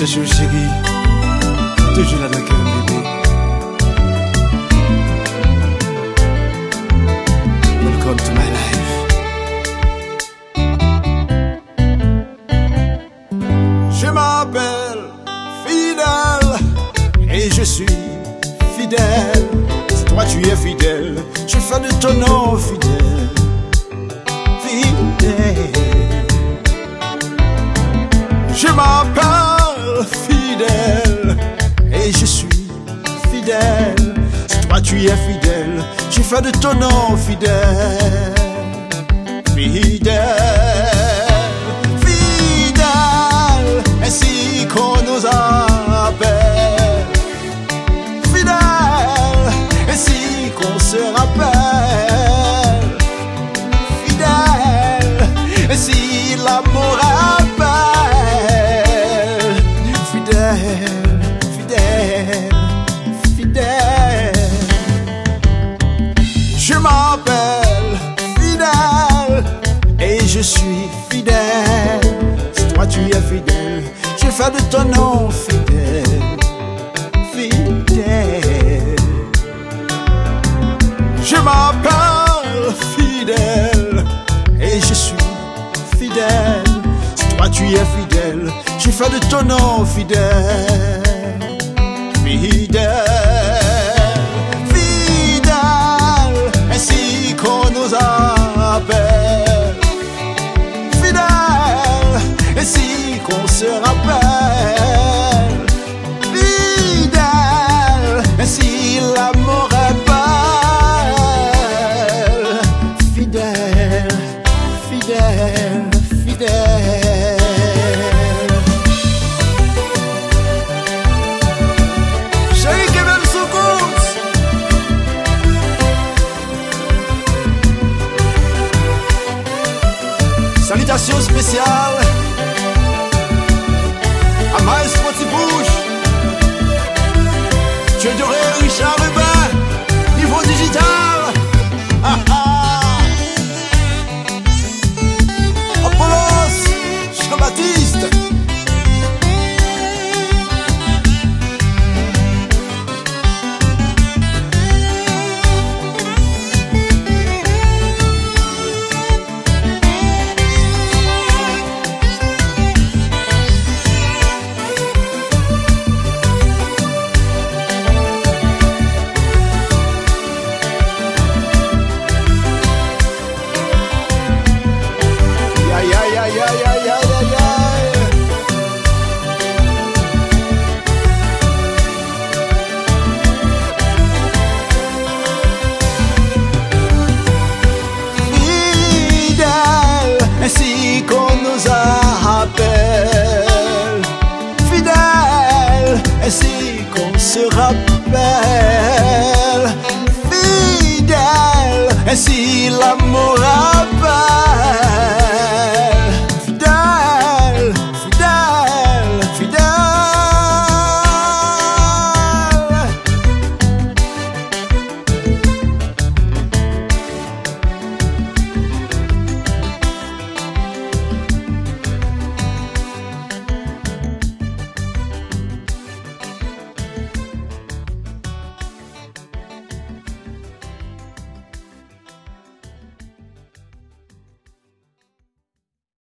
cherche chérie, toujours là dans le cœur bébé. Welcome to my life. Je m'appelle Fidèle et je suis fidèle. Si toi tu es fidèle, je fais de ton nom fidèle. Fidèle. Je m'appelle Fidèle et je suis fidèle. Si toi tu es fidèle, je fais de ton nom fidèle. Fidèle, fidèle, ainsi qu'on nous appelle. Fidèle, ainsi qu'on se rappelle. Fidèle, ainsi l'amour appelle. Fidèle, fidèle, fidèle. Je m'appelle Fidèle et je suis fidèle. Si toi tu es fidèle, je fais de ton nom fidèle. Fidèle. Je m'appelle Fidèle et je suis fidèle. Si toi tu es fidèle, je fais de ton nom fidèle. Fidèle. Ainsi qu'on nous appelle. Fidèle, ainsi qu'on se rappelle. Fidèle, ainsi l'amour appelle. Fidèle, fidèle, fidèle. Chérie Kevin Soukous. Salutations spéciales à Maestro Tibouche, Dieu doré, Richard Rubin, niveau digital. Apollos, Jean-Baptiste. Ainsi qu'on nous appelle. Fidèle, ainsi qu'on se rappelle.